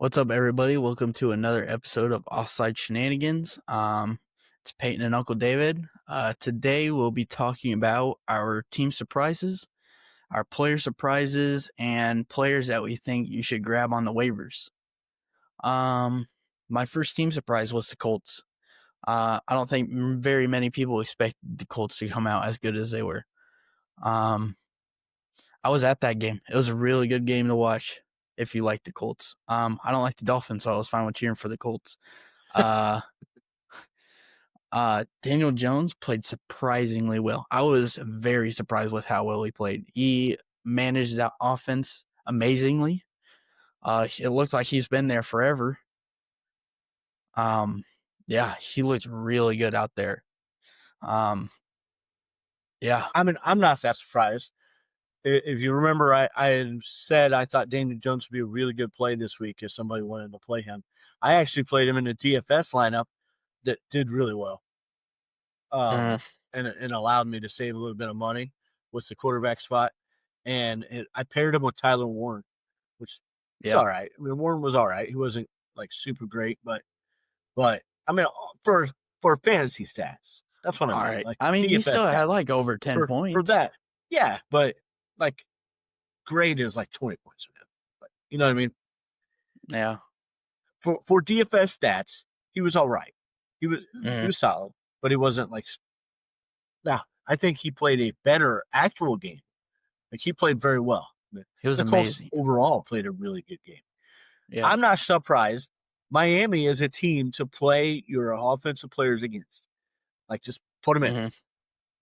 What's up, everybody? Welcome to another episode of Offside Shenanigans. It's Peyton and Uncle David. Today we'll be talking about our team surprises, our player surprises, and players that we think you should grab on the waivers. My first team surprise was the Colts. I don't think very many people expected the Colts to come out as good as they were. I was at that game. It was a really good game to watch if you like the Colts. I don't like the Dolphins, so I was fine with cheering for the Colts. Daniel Jones played surprisingly well. I was very surprised with how well he played. He managed that offense amazingly. It looks like he's been there forever. Yeah, he looked really good out there. Yeah. I'm not that surprised. If you remember, I said I thought Daniel Jones would be a really good play this week if somebody wanted to play him. I actually played him in a DFS lineup that did really well, and allowed me to save a little bit of money with the quarterback spot. And I paired him with Tyler Warren, which is all right. I mean, Warren was all right. He wasn't like super great, but I mean, for fantasy stats, that's what I mean. All right. Like I mean, he DFS still had stats. like over 10 points. For that. Yeah, but like grade is like 20 points for him. But you know what I mean? Yeah. For DFS stats, he was all right. He was solid, but he wasn't like. Now, I think he played a better actual game. Like he played very well. He was the amazing. Colts overall played a really good game. Yeah. I'm not surprised. Miami is a team to play your offensive players against. Like just put them in. When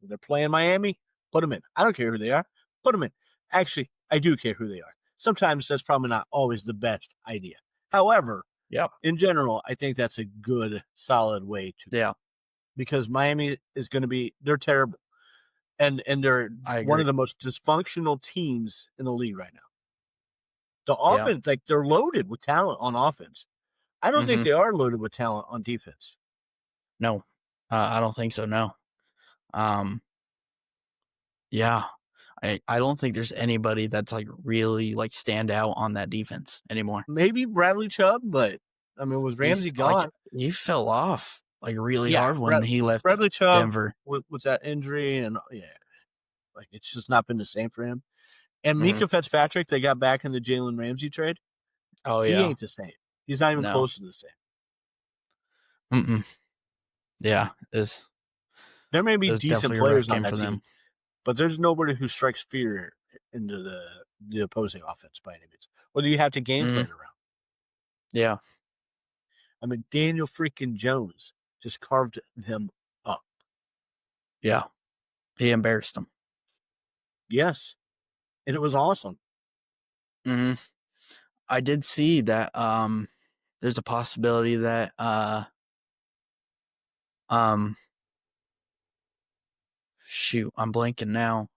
they're playing Miami, put them in. I don't care who they are. Put them in. Actually, I do care who they are. Sometimes that's probably not always the best idea. However, in general, I think that's a good, solid way to go. Because Miami is going to be – they're terrible. And they're one of the most dysfunctional teams in the league right now. The offense, like they're loaded with talent on offense. I don't think they are loaded with talent on defense. No, I don't think so, no. Yeah, I don't think there's anybody that's like really like stand out on that defense anymore. Maybe Bradley Chubb, but I mean, was Ramsey gone? Like, he fell off like really hard when he left Bradley Chubb Denver with that injury, and like it's just not been the same for him. And Mika Fitzpatrick, they got back in the Jalen Ramsey trade. Oh he ain't the same. He's not even close to the same. Yeah, there may be decent players on that team, but there's nobody who strikes fear into the opposing offense by any means. Whether you have to game plan around. Yeah. I mean, Daniel freaking Jones just carved them up. Yeah. He embarrassed them. Yes. And it was awesome. I did see that there's a possibility that shoot, I'm blanking now.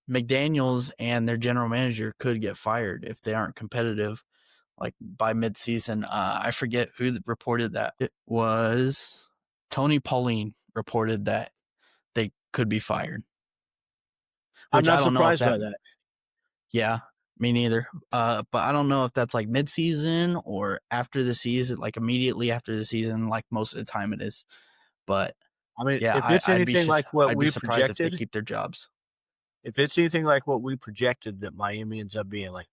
McDaniels and their general manager could get fired if they aren't competitive, like by midseason. I forget who reported that. It was Tony Pauline reported that they could be fired. I'm not surprised by that. Yeah, me neither. But I don't know if that's like midseason or after the season, like immediately after the season, like most of the time it is. But I mean, if it's anything like what we projected, if they keep their jobs. If it's anything like what we projected that Miami ends up being, like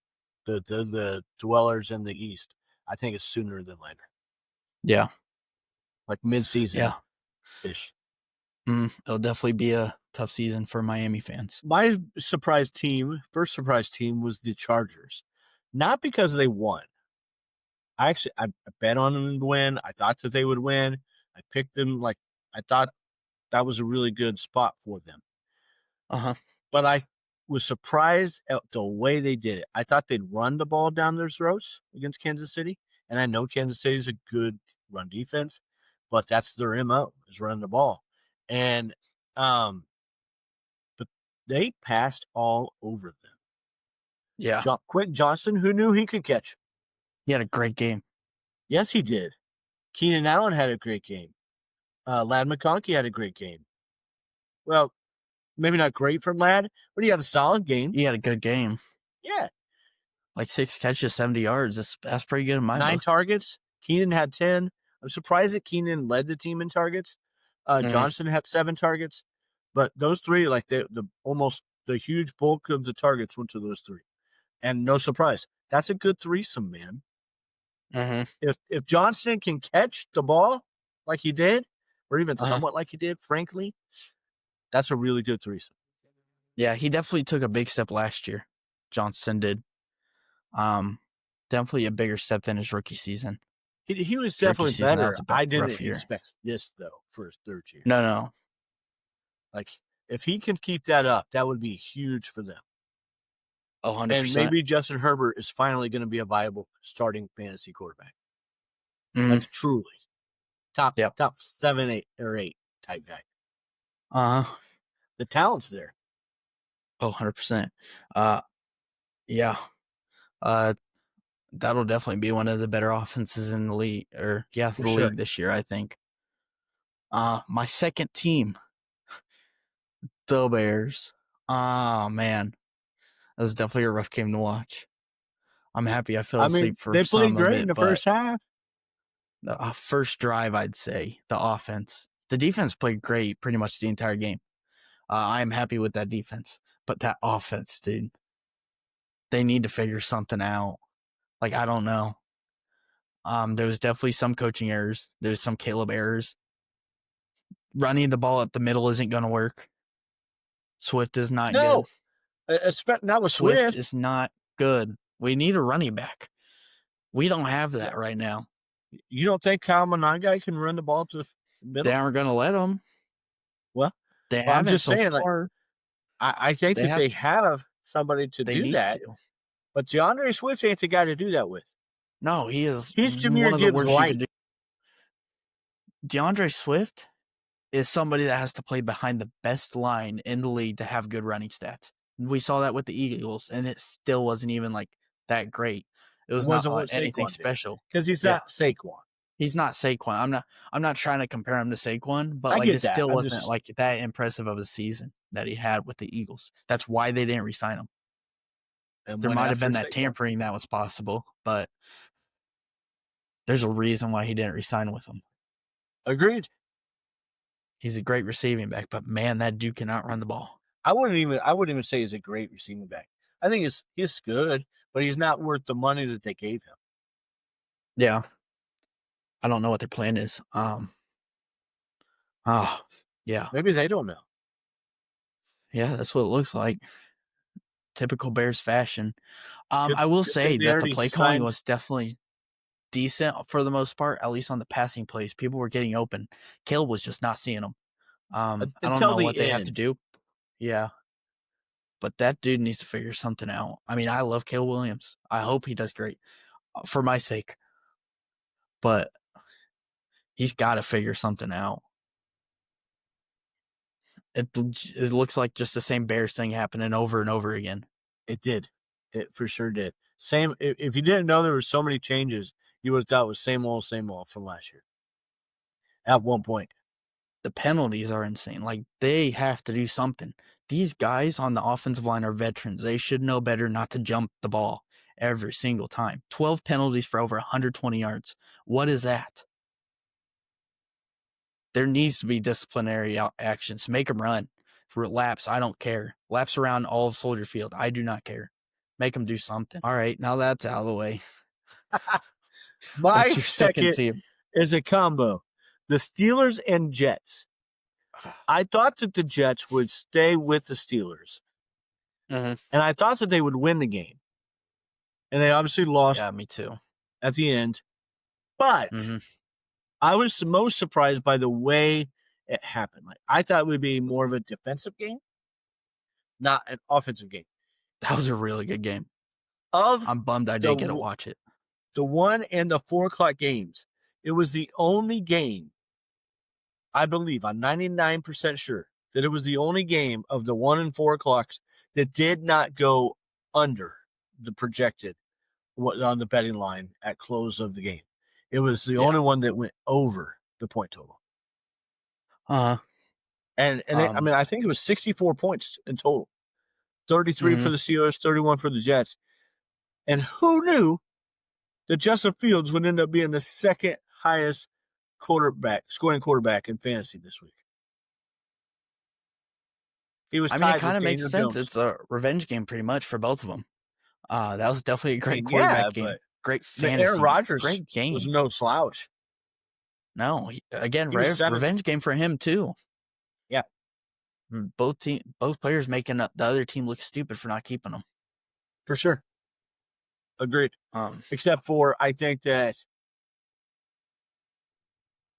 the dwellers in the East, I think it's sooner than later. Yeah, like mid-season ish. It'll definitely be a tough season for Miami fans. My first surprise team was the Chargers, not because they won. I bet on them to win. I thought that they would win. I picked them. Like I thought that was a really good spot for them. But I was surprised at the way they did it. I thought they'd run the ball down their throats against Kansas City. And I know Kansas City is a good run defense, but that's their MO, is running the ball. And but they passed all over them. Yeah. Quentin Johnson, who knew he could catch? He had a great game. Yes, he did. Keenan Allen had a great game. Ladd McConkey had a great game. Well, maybe not great for Ladd, but he had a solid game. He had a good game. Yeah. like 6 catches, 70 yards. That's pretty good in my 9 book. targets. Keenan had 10. I'm surprised that Keenan led the team in targets. Johnson had 7 targets, but those 3, like almost the huge bulk of the targets went to those 3, and no surprise, that's a good threesome, man. If Johnson can catch the ball like he did, or even somewhat like he did, frankly, that's a really good threesome. Yeah, he definitely took a big step last year. Johnson did. Definitely a bigger step than his rookie season. He was His rookie definitely season, that better. was a I rough didn't year. expect this though for his 3rd year. No. Like if he can keep that up, that would be huge for them. 100%. And maybe Justin Herbert is finally going to be a viable starting fantasy quarterback. Like truly, top 7, 8, or 8 type guy. The talent's there. 100%. Yeah. That'll definitely be one of the better offenses in the league, league this year, I think. My second team, the Bears. Oh man, that was definitely a rough game to watch. I'm happy I fell asleep for they played some of great it, in the but first half. the first drive, I'd say the offense, the defense played great pretty much the entire game. I'm happy with that defense, but that offense, dude, they need to figure something out. Like I don't know. There was definitely some coaching errors. There's some Caleb errors. Running the ball up the middle isn't going to work. Swift is not good. Not with Swift is not good. We need a running back. We don't have that right now. You don't think Kyle Monangai can run the ball to the middle? They aren't going to let him. Well, they haven't. I'm just saying, far. I think they have somebody to do that. But DeAndre Swift ain't the guy to do that with. No, he is. He's Jahmyr one of Gibbs the worst light. DeAndre Swift is somebody that has to play behind the best line in the league to have good running stats. We saw that with the Eagles, and it still wasn't even like that great. It wasn't what anything Saquon special because he's not Saquon. He's not Saquon. I'm not trying to compare him to Saquon, but like it still wasn't like that impressive of a season that he had with the Eagles. That's why they didn't re-sign him. And there might have been that tampering that was possible, but there's a reason why he didn't re-sign with them. Agreed. He's a great receiving back, but man, that dude cannot run the ball. I wouldn't even say he's a great receiving back. I think he's good, but he's not worth the money that they gave him. Yeah. I don't know what their plan is. Yeah. Maybe they don't know. Yeah, that's what it looks like. Typical Bears fashion. I will say that the play calling was definitely decent for the most part, at least on the passing plays. People were getting open. Caleb was just not seeing them. I don't know what they have to do. Yeah. But that dude needs to figure something out. I mean, I love Caleb Williams. I hope he does great for my sake. But he's got to figure something out. It looks like just the same Bears thing happening over and over again. It did. It for sure did. Same. If you didn't know there were so many changes, you would have thought it was same old from last year. At one point. The penalties are insane. Like, they have to do something. These guys on the offensive line are veterans. They should know better not to jump the ball every single time. 12 penalties for over 120 yards. What is that? There needs to be disciplinary actions. Make them run. For laps, I don't care. Laps around all of Soldier Field, I do not care. Make them do something. All right, now that's out of the way. My second team is a combo. The Steelers and Jets. I thought that the Jets would stay with the Steelers. And I thought that they would win the game. And they obviously lost. Yeah, me too. At the end. But I was most surprised by the way it happened. Like, I thought it would be more of a defensive game, not an offensive game. That was a really good game. I'm bummed I didn't get to watch it. The 1 and the 4 o'clock games. It was the only game, I believe, I'm 99% sure, that it was the only game of the 1 and 4 o'clocks that did not go under the projected on the betting line at close of the game. It was the only one that went over the point total. And I think it was 64 points in total. 33 for the Steelers, 31 for the Jets. And who knew that Justin Fields would end up being the second highest scoring quarterback in fantasy this week? He was I mean, it tied kind with of makes Daniel sense. Jones. It's a revenge game pretty much for both of them. That was definitely a I great mean, yeah, quarterback game. but Great Aaron fantasy. Rodgers Great was game. no slouch. No, again, He was seventh. revenge game for him too. Yeah, Both players making the other team look stupid for not keeping them. for sure. Agreed. Um, Except for I think that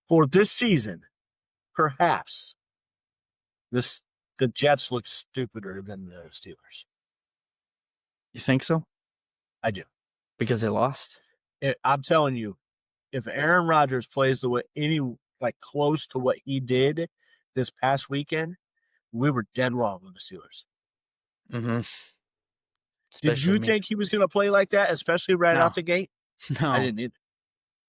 for this season, perhaps the Jets look stupider than the Steelers. you think so? I do. Because they lost? I'm telling you, if Aaron Rodgers plays the way close to what he did this past weekend, we were dead wrong on the Steelers. Mm-hmm. Did you think he was going to play like that, especially right out the gate? No. I didn't either.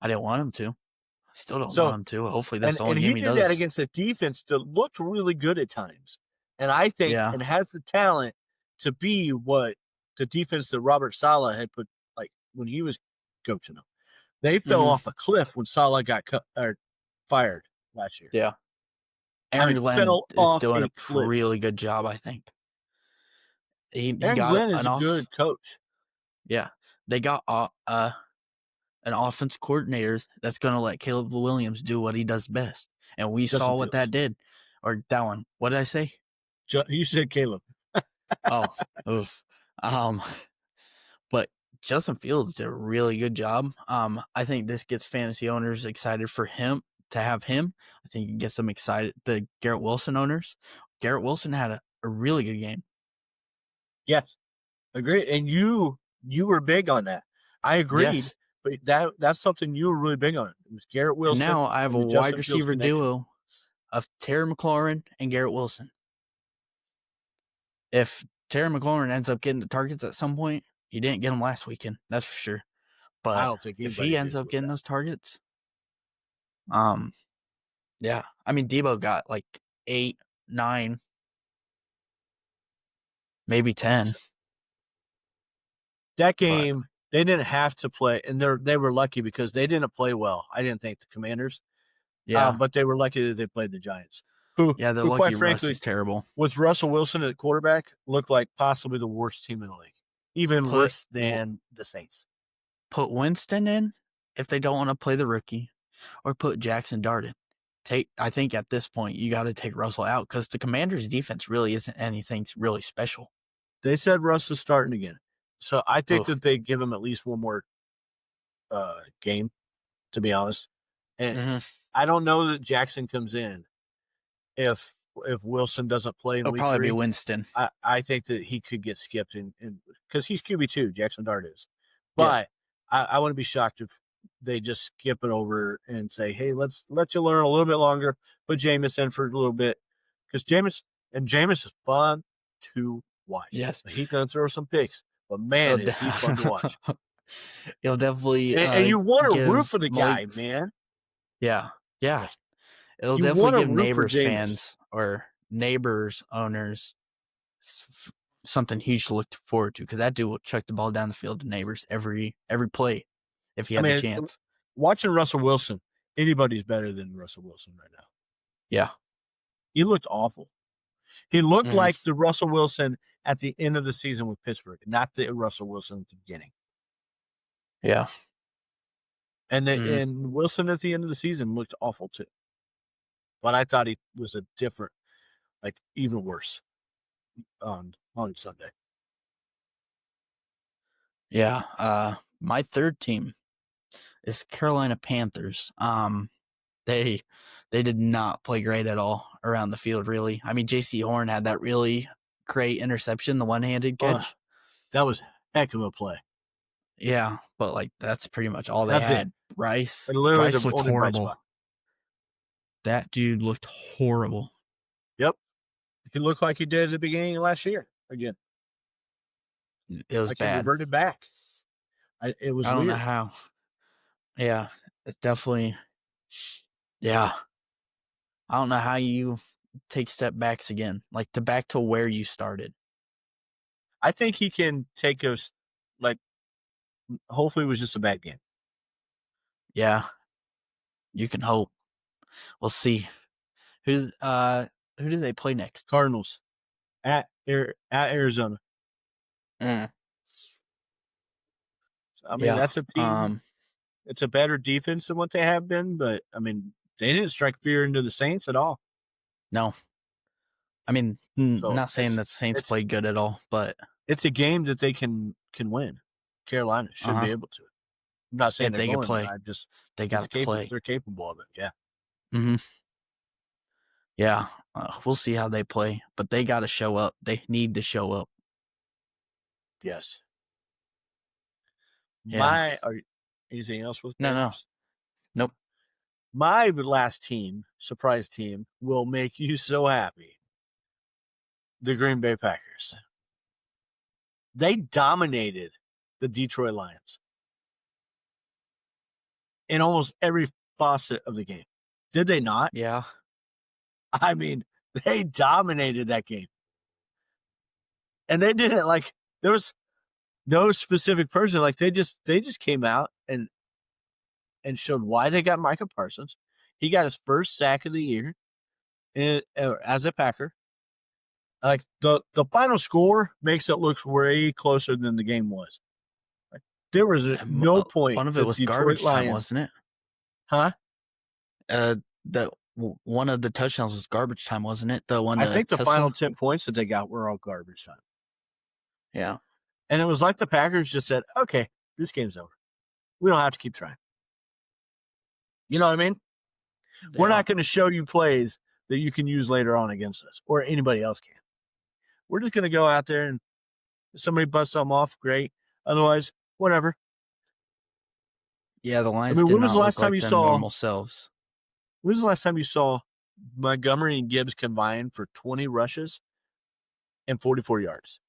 I didn't want him to. I still don't want him to. Hopefully that's the only and game he he did does. that against a defense that looked really good at times. And I think and has the talent to be what the defense that Robert Saleh had put when he was coaching them. They fell off a cliff when Saleh got fired last year. Yeah. Aaron Glenn is doing a really good job, I think. He got Glenn is a good coach. Yeah. They got an offense coordinator that's going to let Caleb Williams do what he does best. And we saw what that did. Or that one. What did I say? You said Caleb. Oof. But Justin Fields did a really good job. I think this gets fantasy owners excited for him to have him. I think it gets them excited. The Garrett Wilson owners. Garrett Wilson had a really good game. Yes, agreed. And you were big on that. I agreed, yes. But that's something you were really big on. It was Garrett Wilson. And now I have a wide receiver duo of Terry McLaurin and Garrett Wilson. If Terry McLaurin ends up getting the targets at some point, he didn't get them last weekend. That's for sure. But I don't think if he ends up getting those targets, yeah. I mean, Debo got 8, 9, maybe 10. That game, they didn't have to play, and they were lucky because they didn't play well. I didn't think the Commanders. Yeah. But they were lucky that they played the Giants. Who lucky quite frankly, Russ is terrible. With Russell Wilson at quarterback, looked like possibly the worst team in the league. Even worse than the Saints. Put Winston in if they don't want to play the rookie, or put Jackson Dart in. I think at this point you got to take Russell out because the Commanders' defense really isn't anything really special. They said Russ is starting again, so I think that they give him at least one more game. To be honest, and I don't know that Jackson comes in if Wilson doesn't play in It'll week probably 3. Be Winston. I think that he could get skipped in because he's QB2. Jackson Dart is, but I wouldn't be shocked if they just skip it over and say, "Hey, let's let you learn a little bit longer." Put Jameis in for a little bit because Jameis is fun to watch. Yes, he's gonna throw some picks, but man, is he fun to watch. He'll definitely and you want to root for the guy, man. Yeah. It'll definitely give Neighbors fans or Neighbors owners something huge to look forward to because that dude will chuck the ball down the field to Neighbors every play if he had the chance. Watching Russell Wilson, anybody's better than Russell Wilson right now. Yeah. He looked awful. He looked like the Russell Wilson at the end of the season with Pittsburgh, not the Russell Wilson at the beginning. Yeah. And and Wilson at the end of the season looked awful too. But I thought he was a different, even worse on Sunday. Yeah. My third team is Carolina Panthers. They did not play great at all around the field, really. I mean, J.C. Horn had that really great interception, the one-handed catch. That was a heck of a play. Yeah, but that's pretty much all they had. It. Bryce looked horrible. That dude looked horrible. Yep. He looked like he did at the beginning of last year again. It was bad. He reverted back. It was I don't know how. Yeah, it's definitely. Yeah. I don't know how you take step backs again, back to where you started. I think he can take us Hopefully, it was just a bad game. Yeah, you can hope. We'll see. Who do they play next? Cardinals at Arizona. Mm. I mean, Yeah. that's a team. It's a better defense than what they have been, but I mean, they didn't strike fear into the Saints at all. No. I mean, So not saying that the Saints played good at all, but it's a game that they can win. Carolina should be able to. I'm not saying if they're they could going play, to. I just they got to play. They're capable of it. Yeah. Mm-hmm. Yeah. We'll see how they play, but they got to show up. They need to show up. Yes. Yeah. Anything else with No. Packers? Nope. My last team, surprise team, will make you so happy. The Green Bay Packers. They dominated the Detroit Lions in almost every facet of the game. Did they not? Yeah. I mean, they dominated that game. And they did it like there was no specific person. Like they just came out and showed why they got Micah Parsons. He got his first sack of the year as a Packer. Like the final score makes it look way closer than the game was. Like, there was no point. One of it that was Detroit garbage Lions, time, wasn't it? Huh? That one of the touchdowns was garbage time, wasn't it? The one I think the Tesla? final 10 points that they got were all garbage time. Yeah. And it was like the Packers just said, okay, this game's over. We don't have to keep trying. You know what I mean? We're not going to show you plays that you can use later on against us or anybody else can. We're just going to go out there and if somebody busts something off, great. Otherwise, whatever. Yeah, the Lions when was the last time you saw normal selves? When was the last time you saw Montgomery and Gibbs combined for 20 rushes and 44 yards?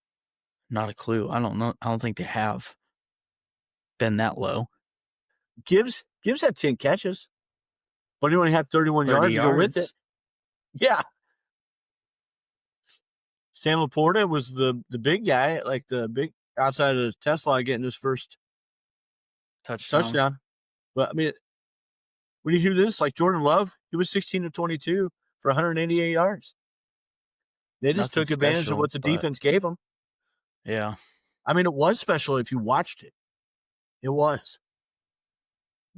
Not a clue. I don't know. I don't think they have been that low. Gibbs had 10 catches, but he only had 31 yards to go with it. Yeah. Sam Laporta was the big guy, like the big outside of Tesla getting his first touchdown. But I mean, when you hear this, like Jordan Love, he was 16 to 22 for 188 yards. They just took advantage of what the defense gave them. Yeah. I mean, it was special if you watched it. It was.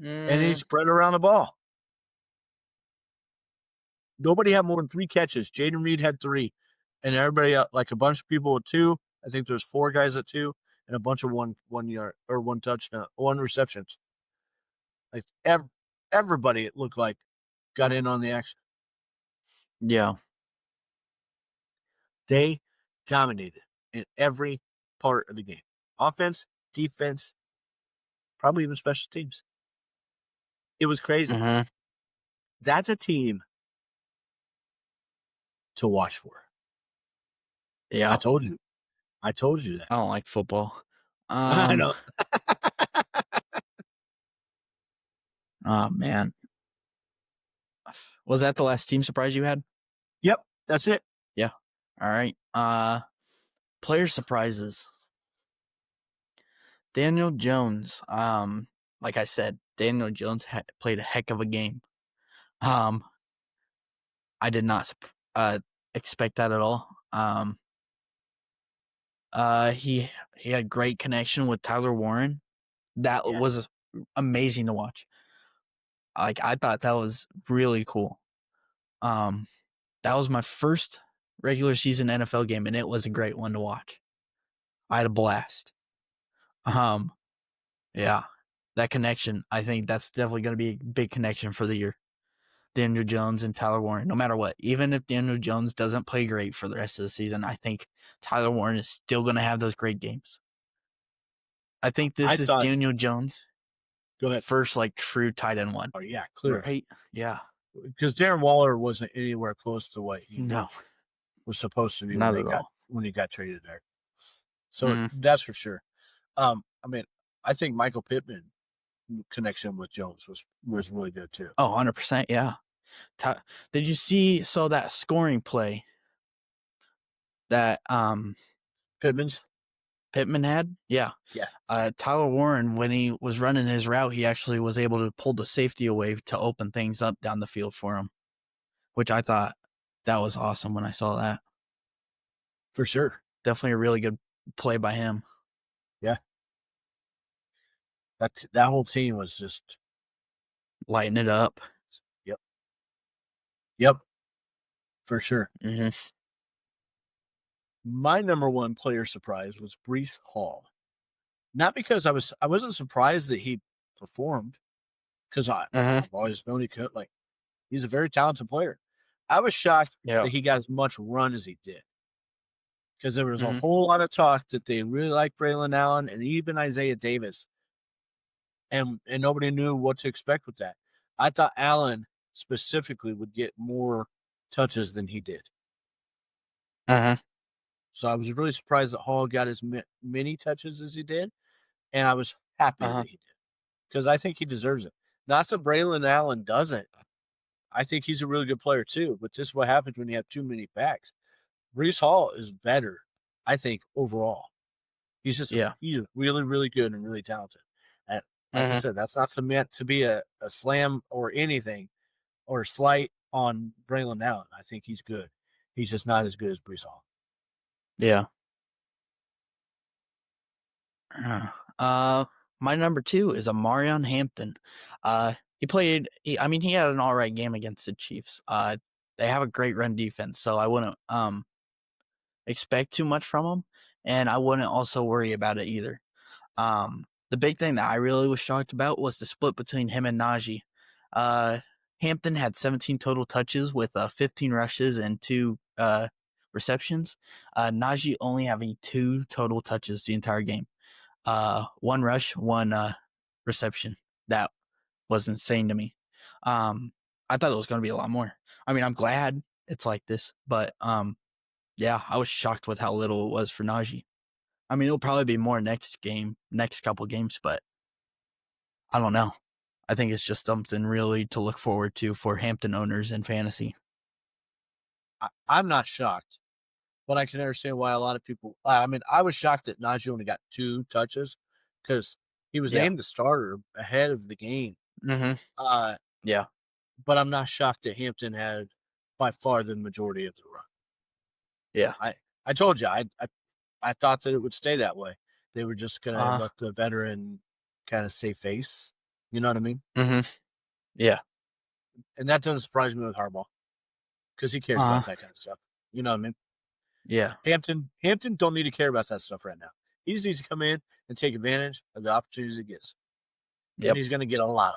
And he spread around the ball. Nobody had more than 3 catches. Jaden Reed had 3. And everybody, like a bunch of people with 2. I think there's 4 guys at 2 and a bunch of 1 yard or 1 touchdown, 1 receptions. Like everybody, it looked like, got in on the action. Yeah. They dominated in every part of the game. Offense, defense, probably even special teams. It was crazy. Mm-hmm. That's a team to watch for. Yeah. I told you that. I don't like football. I know. Oh, man. Was that the last team surprise you had? Yep, that's it. Yeah. All right. Player surprises. Daniel Jones. Like I said, Daniel Jones played a heck of a game. I did not expect that at all. He had great connection with Tyler Warren. That was amazing to watch. Like I thought that was really cool. That was my first regular season NFL game, and it was a great one to watch. I had a blast. Yeah, that connection. I think that's definitely going to be a big connection for the year. Daniel Jones and Tyler Warren, no matter what. Even if Daniel Jones doesn't play great for the rest of the season, I think Tyler Warren is still going to have those great games. I think this is Daniel Jones' first like true tight end one. Oh yeah, clear. Right? Yeah. Because Darren Waller wasn't anywhere close to what he No. was supposed to be when he got traded there. So that's for sure. I mean, I think Michael Pittman connection with Jones was really good too. Oh, 100%, yeah. Did you see that scoring play that Pittman's? Pittman had? Yeah. Yeah. Tyler Warren, when he was running his route, he actually was able to pull the safety away to open things up down the field for him, which I thought that was awesome when I saw that. For sure. Definitely a really good play by him. Yeah. That whole team was just lighting it up. Yep. For sure. Mm-hmm. My number one player surprise was Breece Hall. Not because I wasn't surprised that he performed, because I've always known he could. Like, he's a very talented player. I was shocked Yeah. that he got as much run as he did, because there was a Mhm. whole lot of talk that they really liked Braylon Allen and even Isaiah Davis, and nobody knew what to expect with that. I thought Allen specifically would get more touches than he did. So I was really surprised that Hall got as many touches as he did, and I was happy that he did, because I think he deserves it. Not that Braylon Allen doesn't. I think he's a really good player too, but this is what happens when you have too many backs. Breece Hall is better, I think, overall. He's he's really, really good and really talented. And like I said, that's not meant to be a slam or anything or slight on Braylon Allen. I think he's good. He's just not as good as Breece Hall. Yeah. My number 2 is Amarion Hampton. He had an all right game against the Chiefs. They have a great run defense, so I wouldn't expect too much from him, and I wouldn't also worry about it either. The big thing that I really was shocked about was the split between him and Najee. Hampton had 17 total touches with 15 rushes and 2 receptions. Najee only having 2 total touches the entire game. 1 rush, 1 reception. That was insane to me. I thought it was going to be a lot more. I mean, I'm glad it's like this, but yeah, I was shocked with how little it was for Najee. I mean, it'll probably be more next couple games, but I don't know. I think it's just something really to look forward to for Hampton owners in fantasy. I'm not shocked, but I can understand why a lot of people. I mean, I was shocked that Najee only got 2 touches, because he was named the starter ahead of the game. Yeah. But I'm not shocked that Hampton had by far the majority of the run. Yeah. I told you, I thought that it would stay that way. They were just going to let the veteran kind of save face. You know what I mean? Yeah. And that doesn't surprise me with Harbaugh, because he cares about that kind of stuff. You know what I mean? Yeah. Hampton don't need to care about that stuff right now. He just needs to come in and take advantage of the opportunities he gets. Yep. And he's going to get a lot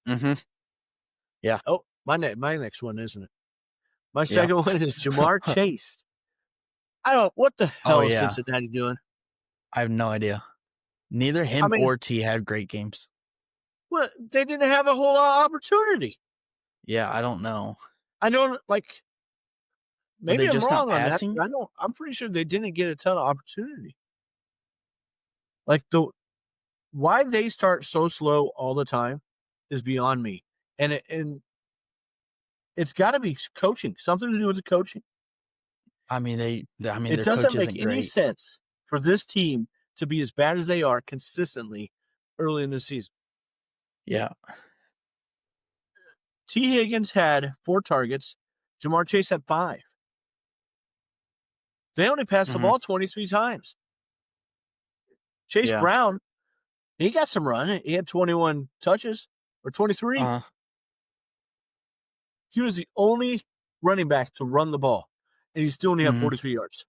of them. Yeah. Oh, my next one, isn't it? My second one is Jamar Chase. What the hell is Cincinnati doing? I have no idea. Neither him or T had great games. Well, they didn't have a whole lot of opportunity. Yeah, I don't know. I know, like, maybe I'm wrong on passing? that. I'm pretty sure they didn't get a ton of opportunity. Like, why they start so slow all the time is beyond me. And it's got to be coaching, something to do with the coaching. I mean, it doesn't make any sense for this team to be as bad as they are consistently early in the season. Yeah. T. Higgins had 4 targets. Jamar Chase had 5. They only passed the ball 23 times. Chase Brown, he got some run. He had 21 touches, or 23. He was the only running back to run the ball, and he still only had 43 yards.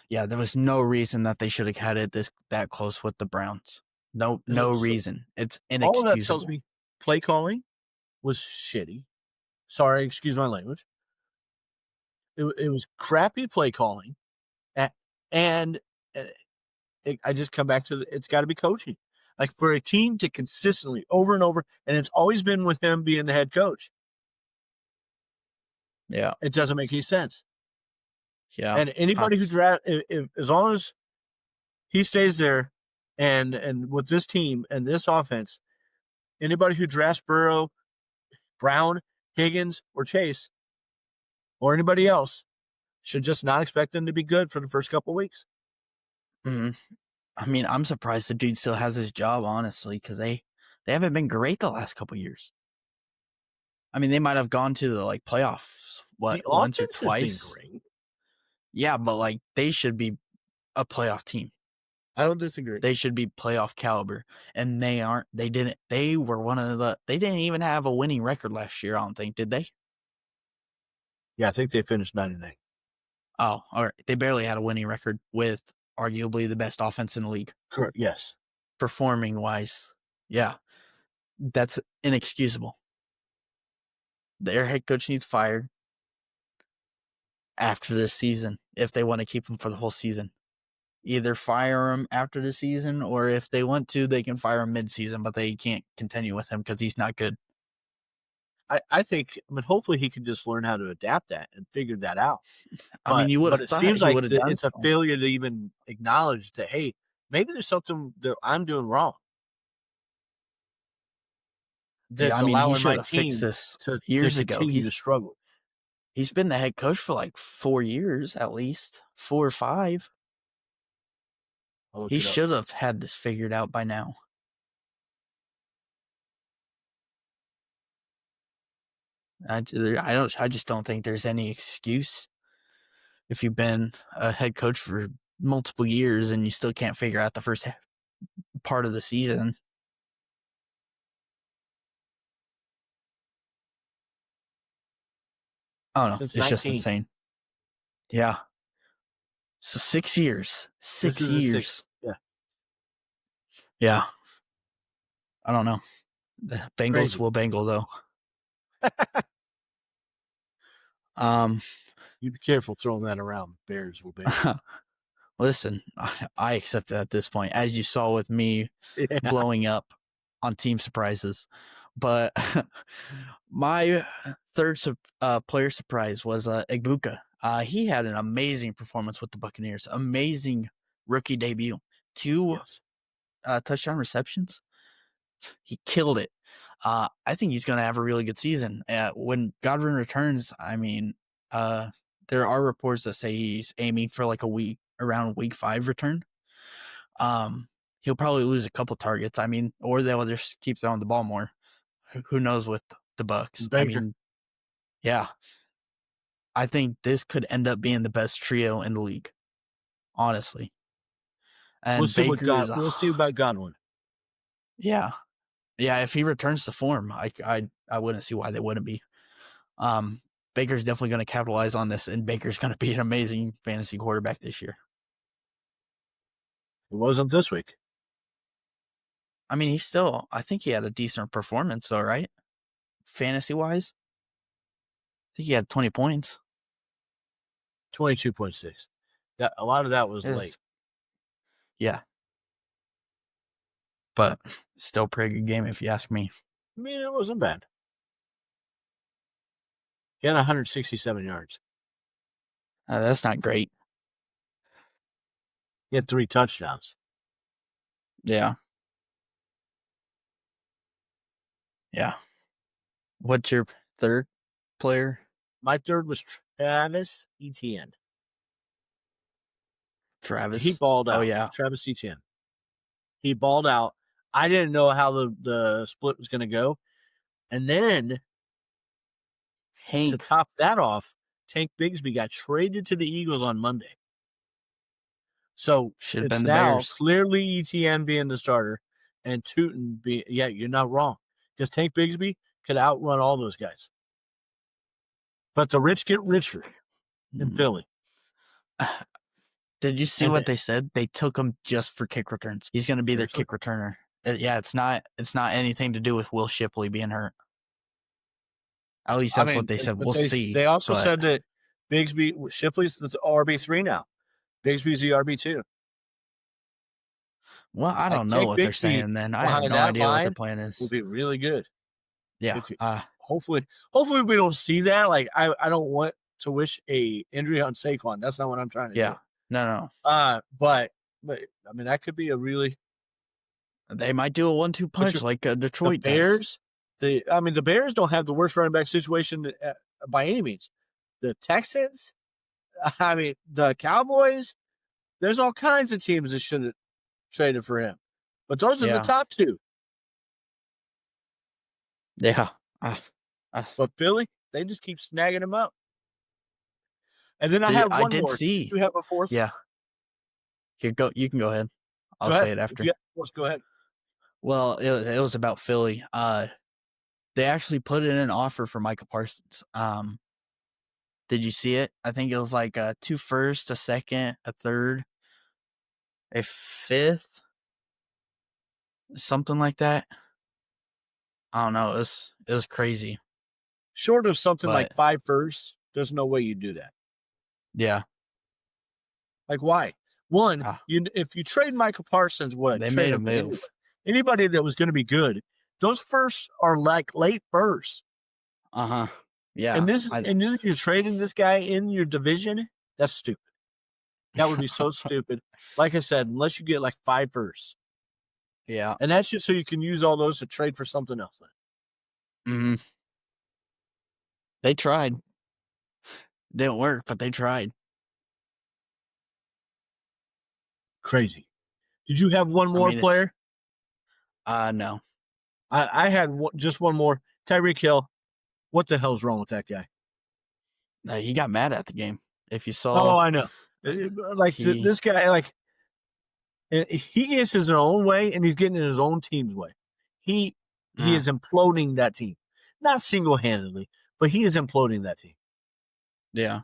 Yeah, there was no reason that they should have had it that close with the Browns. No reason. It's inexcusable. All of that tells me play calling was shitty. Sorry, excuse my language. It was crappy play calling, and I just come back to it's got to be coaching. Like, for a team to consistently over and over, and it's always been with him being the head coach. Yeah, it doesn't make any sense. Yeah, and anybody who as long as he stays there, and with this team and this offense, anybody who drafts Burrow, Brown, Higgins, or Chase, or anybody else, should just not expect them to be good for the first couple of weeks. Mhm. I mean, I'm surprised the dude still has his job, honestly, because they haven't been great the last couple years. I mean, they might have gone to the playoffs The once or offense has been twice. great. Yeah, but they should be a playoff team. I don't disagree. They should be playoff caliber, and they aren't. They didn't. They were one of the. They didn't even have a winning record last year. I don't think, did they? Yeah, I think they finished 9-8. Oh, all right. They barely had a winning record with arguably the best offense in the league, Correct. Yes. performing wise. Yeah, that's inexcusable. Their head coach needs fired after this season if they want to keep him for the whole season. Either fire him after the season, or if they want to, they can fire him mid-season, but they can't continue with him because he's not good. I think, hopefully he can just learn how to adapt that and figure that out. I mean, you would have But it thought seems he like would have done it's a so. failure to even acknowledge that, hey, maybe there's something that I'm doing wrong Yeah, that's I mean, he allowing should my have fixed team this to years ago. continue to struggle. He's been the head coach for 4 years at least, 4 or 5. He should have had this figured out by now. I just don't think there's any excuse if you've been a head coach for multiple years and you still can't figure out the first part of the season. I don't know. Since It's just 19. insane. Yeah. So 6 years. This 6 is a years. 6. Yeah. Yeah. I don't know. The Bengals Crazy. will bangle though. You be careful throwing that around. Bears will bangle. Listen, I accept it at this point, as you saw with me Yeah. blowing up on team surprises. But my third player surprise was Egbuka. He had an amazing performance with the Buccaneers. Amazing rookie debut. 2 Yes. touchdown receptions. He killed it. I think he's going to have a really good season. When Godwin returns, I mean, there are reports that say he's aiming for around week 5 return. He'll probably lose a couple targets. I mean, or they'll just keep throwing the ball more. Who knows with the Bucks? Baker. I mean, yeah. I think this could end up being the best trio in the league, honestly. And We'll see Baker see about Godwin. Yeah. Yeah, if he returns to form, I wouldn't see why they wouldn't be. Baker's definitely going to capitalize on this, and Baker's going to be an amazing fantasy quarterback this year. It wasn't this week. I mean, I think he had a decent performance, though, right? Fantasy-wise. I think he had 20 points. 22.6. Yeah, a lot of that was late. Yeah. But still pretty good game, if you ask me. I mean, it wasn't bad. He had 167 yards. That's not great. He had 3 touchdowns. Yeah. Yeah. What's your third player? My third was Travis Etienne. Travis. He balled out. Oh, yeah. Travis Etienne. He balled out. I didn't know how the split was going to go. And then to top that off, Tank Bigsby got traded to the Eagles on Monday. So it's now clearly Etienne being the starter and Tootin being, yeah, you're not wrong. Because Tank Bigsby could outrun all those guys. But the rich get richer in Philly. Did you see what they said? They took him just for kick returns. He's going to be their kick returner. Yeah, it's not anything to do with Will Shipley being hurt. At least that's what they said. We'll see. They also said that Shipley's the RB3 now. Bigsby's the RB2. Well, I don't know what they're saying then. I have no idea what their plan is. Will be really good. Yeah. Hopefully we don't see that. I don't want to wish a injury on Saquon. That's not what I'm trying to do. Yeah. No. But I mean, that could be a really. They might do a 1-2 punch like Detroit Bears. The Bears don't have the worst running back situation by any means. The Texans, the Cowboys, there's all kinds of teams that should have traded for him, but those are the top two. Yeah. But Philly, they just keep snagging him up. And then I I have one did more. see. Did you have a fourth? Yeah. You can go ahead. I'll Go ahead. say it If after. you have a fourth, go ahead. Well, it was about Philly. They actually put in an offer for Micah Parsons. Did you see it? I think it was like 2 firsts, a second, a third, a fifth, something like that. I don't know. It was crazy. Short of something like But 5 firsts, there's no way you do that. yeah. Like, why? One, if you trade Michael Parsons, They made a move. Anybody that was going to be good, those firsts are like late firsts. Yeah. And you're trading this guy in your division. That's stupid. That would be so stupid. Like I said, unless you get like 5 firsts. Yeah. And that's just so you can use all those to trade for something else. They tried. Didn't work, but they tried. Crazy. Did you have one more player? No. I had just one more. Tyreek Hill. What the hell's wrong with that guy? He got mad at the game. If you saw. Oh, I know. Like this guy, like he gets his own way, and he's getting in his own team's way. He is imploding that team, not single handedly, but he is imploding that team. Yeah.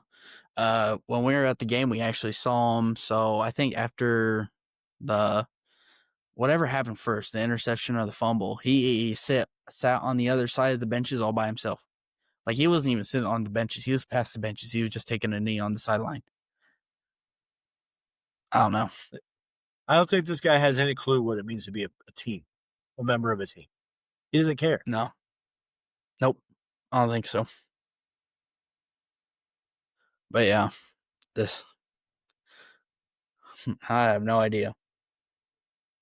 When we were at the game, we actually saw him. So I think after the whatever happened first, the interception or the fumble, he sat on the other side of the benches all by himself. Like he wasn't even sitting on the benches. He was past the benches. He was just taking a knee on the sideline. I don't know. I don't think this guy has any clue what it means to be a team, a member of a team. He doesn't care. No. Nope. I don't think so. But yeah, I have no idea.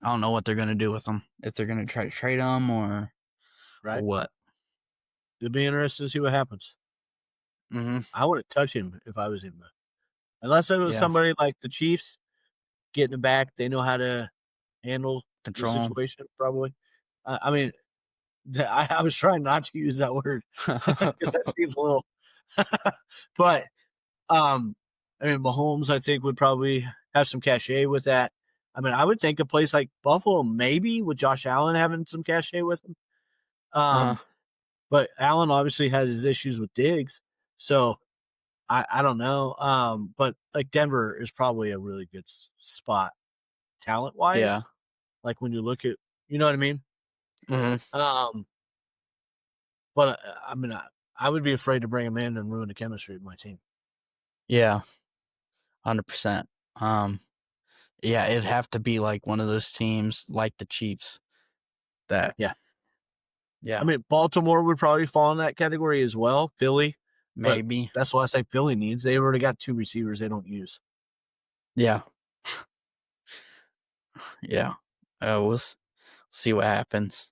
I don't know what they're going to do with him. If they're going to try to trade him or what. It'll be interesting to see what happens. I wouldn't touch him if I was him. Unless it was somebody like the Chiefs getting him back. They know how to handle Control the situation, probably. I mean, I was trying not to use that word because that seems a little. But, I mean, Mahomes, I think, would probably have some cachet with that. I mean, I would think a place like Buffalo, maybe with Josh Allen having some cachet with him. But Allen obviously had his issues with Diggs, so I don't know. But like Denver is probably a really good spot, talent wise. Yeah. Like when you look at, you know what I mean. But I mean, I would be afraid to bring him in and ruin the chemistry of my team. Yeah, 100%. Yeah, it'd have to be like one of those teams like the Chiefs. Yeah. I mean, Baltimore would probably fall in that category as well. Philly, maybe. That's what I say Philly needs. They already got 2 receivers they don't use. Yeah. Yeah. We'll see what happens.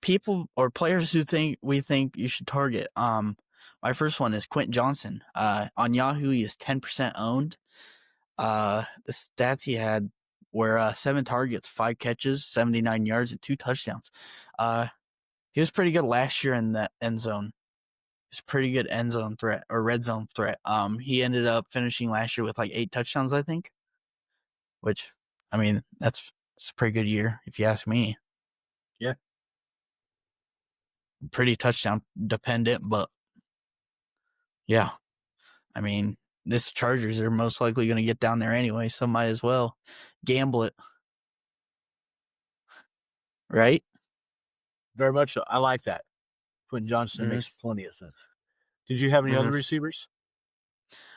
People or players who we think you should target. My first one is Quentin Johnson. On Yahoo, he is 10% owned. The stats he had were 7 targets, 5 catches, 79 yards, and 2 touchdowns. He was pretty good last year in the end zone. He's pretty good end zone threat or red zone threat. He ended up finishing last year with like 8 touchdowns, I think. Which, I mean, it's a pretty good year if you ask me. Yeah. Pretty touchdown dependent, but yeah. I mean, this Chargers are most likely going to get down there anyway, so might as well gamble it. Right? Very much so. I like that. Quentin Johnson makes plenty of sense. Did you have any other receivers?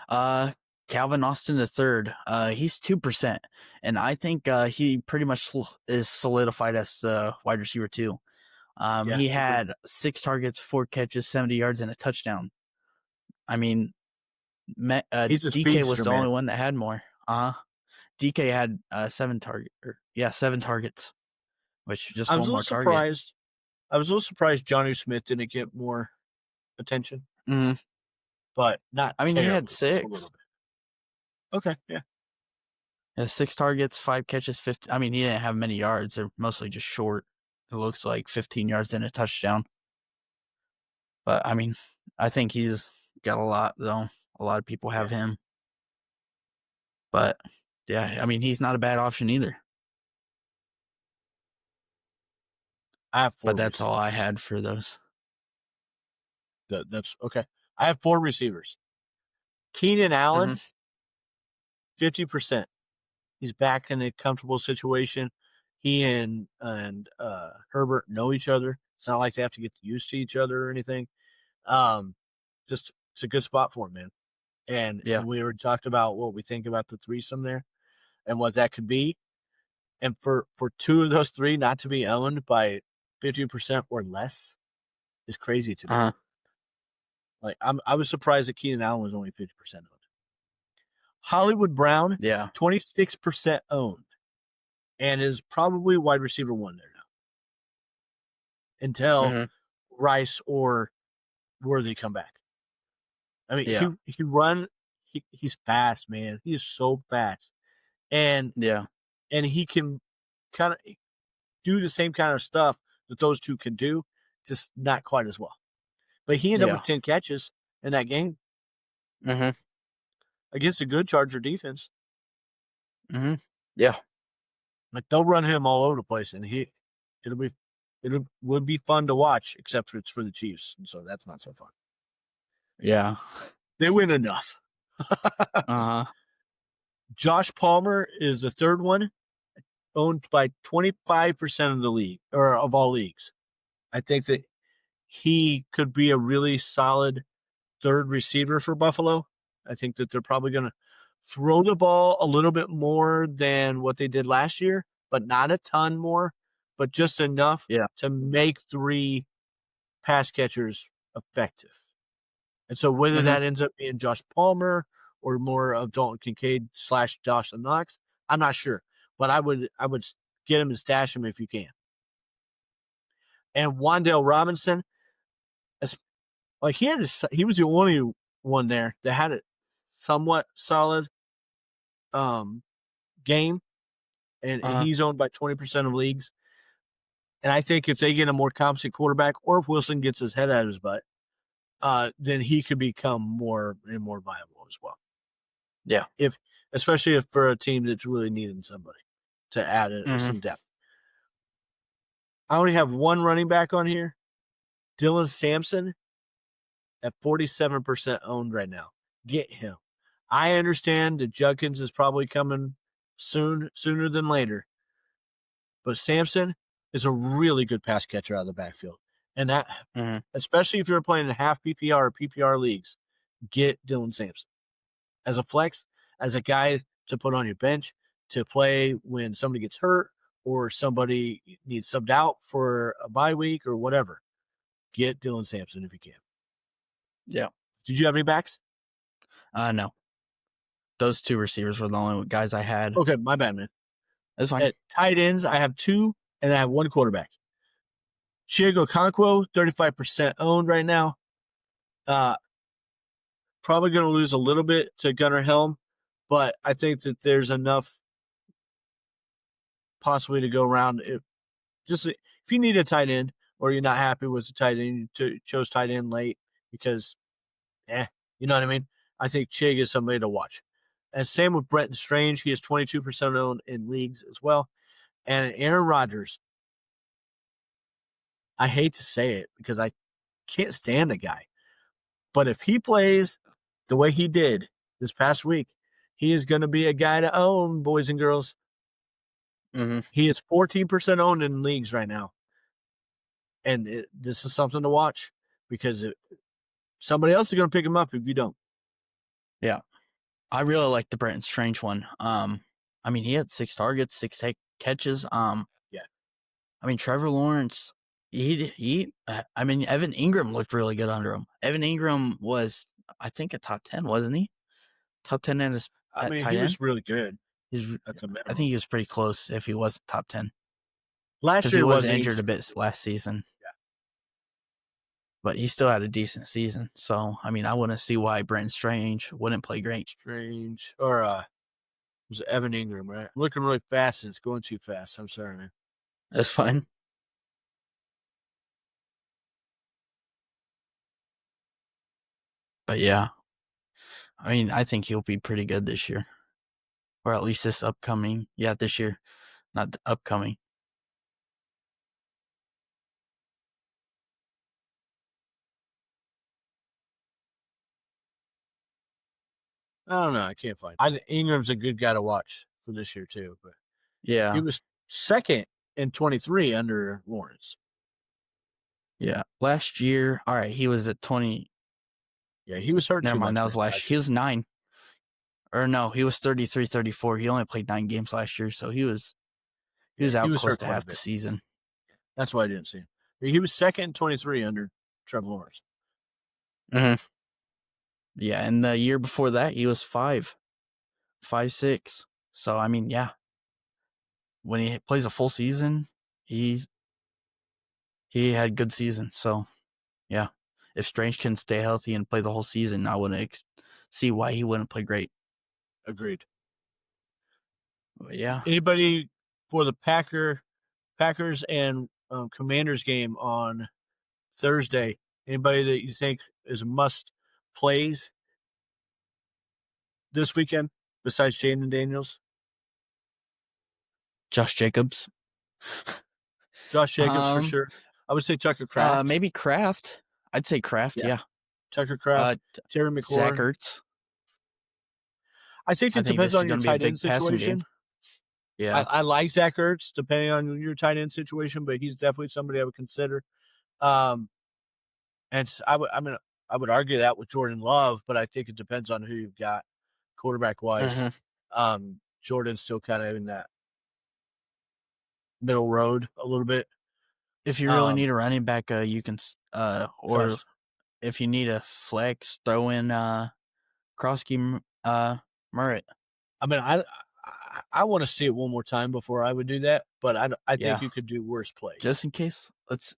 Calvin Austin III. He's 2%, and I think he pretty much is solidified as the wide receiver too. He had 6 targets, 4 catches, 70 yards, and a touchdown. I mean, DK was the only one that had more. DK had 7 targets, which just one more target. I was a little surprised Jonnu Smith didn't get more attention. Mm-hmm. But not. I mean, he had 6. Okay, yeah. Yeah, 6 targets, 5 catches, 50. I mean, he didn't have many yards. They're mostly just short. It looks like 15 yards and a touchdown. But I mean, I think he's got a lot though. A lot of people have Yeah. him. But yeah, I mean, he's not a bad option either. I have But 4 that's all I receivers. had for those. That's okay. I have 4 receivers. Keenan Allen, Mhm. 50%. He's back in a comfortable situation. He and Herbert know each other. It's not like they have to get used to each other or anything. Just it's a good spot for him, man. And Yeah. we already talked about what we think about the threesome there and what that could be. And for 2 of those 3 not to be owned by 50% or less is crazy to me. Uh-huh. Like I was surprised that Keenan Allen was only 50% owned. Hollywood Brown, Yeah. 26% owned, and is probably wide receiver 1 there now until Mhm. Rice or Worthy come back. I mean, Yeah. he's fast, man. He is so fast. And Yeah. he can kind of do the same kind of stuff that those 2 can do, just not quite as well. But he ended up Yeah. with 10 catches in that game Mhm. against a good Charger defense. Mhm. Yeah. Like they'll run him all over the place, and it would be fun to watch, except it's for the Chiefs, and so that's not so fun. Yeah. They win enough. Uh-huh. Josh Palmer is the 3rd one, owned by 25% of the league or of all leagues. I think that he could be a really solid 3rd receiver for Buffalo. I think that they're probably going to throw the ball a little bit more than what they did last year, but not a ton more, but just enough Yeah. to make 3 pass catchers effective. And so whether Mhm. that ends up being Josh Palmer or more of Dalton Kincaid / Dawson Knox, I'm not sure. But I would get him and stash him if you can. And Wandale Robinson, like he was the only one there that had a somewhat solid game, and Uh-huh. he's owned by 20% of leagues. And I think if they get a more competent quarterback, or if Wilson gets his head out of his butt, then he could become more and more viable as well. Yeah. Especially if for a team that's really needing somebody to add Mhm. some depth. I only have 1 running back on here, Dylan Sampson, at 47% owned right now. Get him. I understand that Judkins is probably coming sooner than later, but Sampson is a really good pass catcher out of the backfield, and that, Mhm. especially if you're playing in half PPR or PPR leagues, get Dylan Sampson as a flex, as a guy to put on your bench to play when somebody gets hurt or somebody needs subbed out for a bye week or whatever. Get Dylan Sampson if you can. Yeah. Did you have any backs? No. Those 2 receivers were the only guys I had. Okay, my bad, man. That's fine. At tight ends, I have 2, and I have 1 quarterback. Chigo Conquo, 35% owned right now. Probably going to lose a little bit to Gunnar Helm, but I think that there's enough possibly to go around. If you need a tight end or you're not happy with the tight end, you chose tight end late because, you know what I mean? I think Chig is somebody to watch. And same with Brenton Strange. He is 22% owned in leagues as well. And Aaron Rodgers, I hate to say it because I can't stand the guy. But if he plays the way he did this past week, he is going to be a guy to own, boys and girls. Mhm. He is 14% owned in leagues right now. And this is something to watch because somebody else is going to pick him up if you don't. Yeah. I really like the Brenton Strange one. I mean, he had 6 targets, 6 catches. Yeah. I mean, Trevor Lawrence, I mean, Evan Ingram looked really good under him. Evan Ingram was, I think, a top 10, wasn't he? Top 10 I at mean, tight he end. was really good. He's, That's a I minimum. think he was pretty close if he wasn't top 10 Last because year he he was wasn't. He injured was a bit last season. but he still had a decent season. So, I mean, I wouldn't see why Brent Strange wouldn't play great. Strange. Or was it Evan Ingram, right? I'm looking really fast and it's going too fast. I'm sorry, man. That's fine. But yeah, I mean, I think he'll be pretty good this year. Or at least this upcoming. Yeah, this year, not the upcoming. I don't know. I can't find Ingram's a good guy to watch for this year, too. But Yeah. he was second in 23 under Lawrence. Yeah. Last year, all right, he was at 20. Yeah, he was hurt Never too mind, much. that was last year. He was 9. Or no, he was 33, 34. He only played 9 games last year, so he was out close hurt to quite a half the bit. season. That's why I didn't see him. He was second in 23 under Trevor Lawrence. Mm-hmm. Yeah, and the year before that, he was 5, 6. So, I mean, yeah. When he plays a full season, he had good season. So, yeah. If Strange can stay healthy and play the whole season, I wouldn't see why he wouldn't play great. Agreed. But yeah. Anybody for the Packers and Commanders game on Thursday? Anybody that you think is must plays this weekend besides Jaden Daniels? Josh Jacobs. Josh Jacobs for sure. I would say Tucker Kraft. Maybe Kraft. I'd say Kraft, yeah. Tucker Kraft, Terry McLaurin. Zach Ertz. I think it depends on your tight end situation. Yeah. I like Zach Ertz, depending on your tight end situation, but he's definitely somebody I would consider. And I would argue that with Jordan Love, but I think it depends on who you've got quarterback wise. Mm-hmm. Jordan's still kind of in that middle road a little bit. If you really need a running back, you can, or if you need a flex, throw in Krosky Murray. I mean, I want to see it one more time before I would do that, but I think you could do worse plays. Just in case. If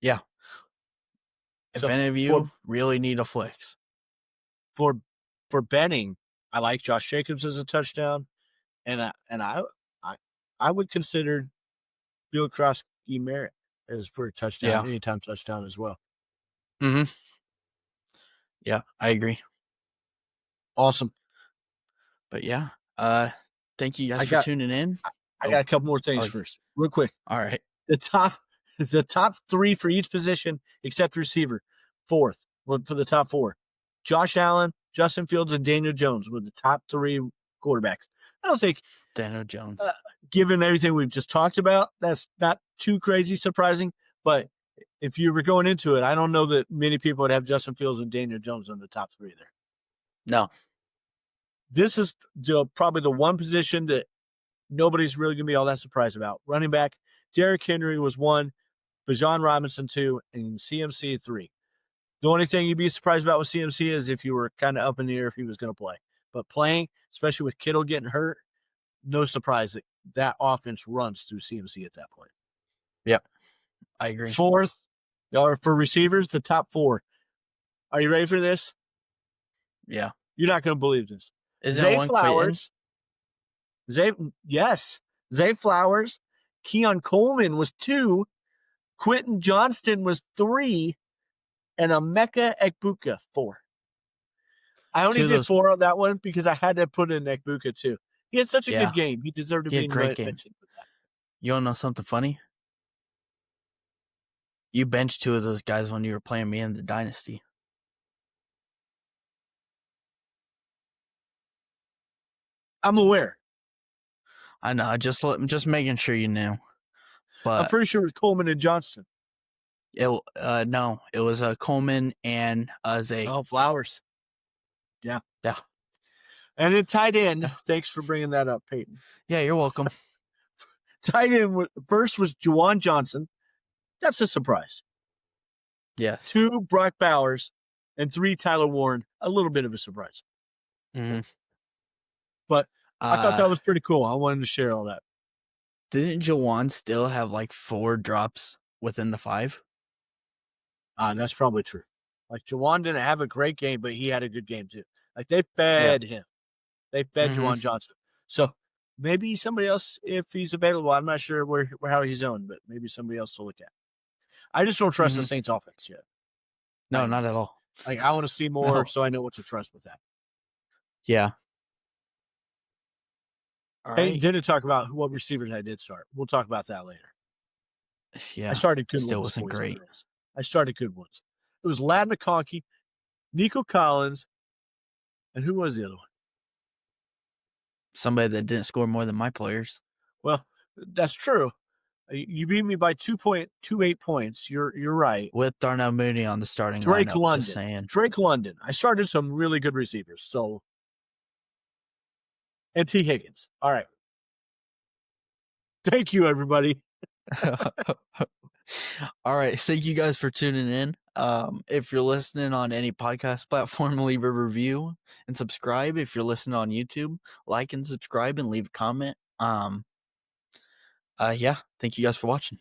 any of you really need a flex. For betting, I like Josh Jacobs as a touchdown, and I would consider Bill Krosky Merritt as for a touchdown, anytime touchdown as well. Mm-hmm. Yeah, I agree. Awesome. But yeah, thank you guys for tuning in. I got a couple more things first, real quick. All right. The top 3 for each position except receiver. Fourth for the top 4. Josh Allen, Justin Fields, and Daniel Jones were the top 3 quarterbacks. I don't think Daniel Jones, given everything we've just talked about, that's not too crazy surprising. But if you were going into it, I don't know that many people would have Justin Fields and Daniel Jones in the top 3 there. No. This is probably the one position that nobody's really going to be all that surprised about. Running back, Derrick Henry was 1, Bijan Robinson 2, and CMC 3. The only thing you'd be surprised about with CMC is if you were kind of up in the air if he was going to play. But playing, especially with Kittle getting hurt, no surprise that offense runs through CMC at that point. Yep, I agree. Fourth, for receivers, the top 4. Are you ready for this? Yeah. You're not going to believe this. Zay Flowers. Yes. Zay Flowers. Keon Coleman was 2. Quentin Johnston was 3. And Emeka Egbuka 4. I only did 4 on that one because I had to put in Egbuka too. He had such a good game. He deserved to be mentioned for that. You want to know something funny? You benched 2 of those guys when you were playing me in the Dynasty. I'm aware. I know. Just making sure you knew. But I'm pretty sure it was Coleman and Johnston. No, it was Coleman and Zay. Oh, Flowers. Yeah. Yeah. And then tight end. Thanks for bringing that up, Peyton. Yeah, you're welcome. Tight end first was Juwan Johnson. That's a surprise. Yes. 2, Brock Bowers, and 3, Tyler Warren. A little bit of a surprise. Mm-hmm. But I thought that was pretty cool. I wanted to share all that. Didn't Juwan still have like 4 drops within the 5? That's probably true. Like Jawan didn't have a great game, but he had a good game too. Like they fed him. They fed Jawan Johnson. So maybe somebody else, if he's available, I'm not sure where how he's owned, but maybe somebody else to look at. I just don't trust the Saints offense yet. No, not at all. Like I want to see more so I know what to trust with that. Yeah. All right. Hey, didn't talk about what receivers I did start. We'll talk about that later. Yeah. I started good Still ones. wasn't great. I started good ones. It was Ladd McConkey, Nico Collins, and who was the other one? Somebody that didn't score more than my players. Well, that's true. You beat me by 2.28 points. You're right. With Darnell Mooney on the starting Drake lineup. London. Just saying. Drake London. I started some really good receivers. So, and T. Higgins. All right. Thank you, everybody. All right. Thank you guys for tuning in. If you're listening on any podcast platform, leave a review and subscribe. If you're listening on YouTube, like and subscribe and leave a comment. Yeah. Thank you guys for watching.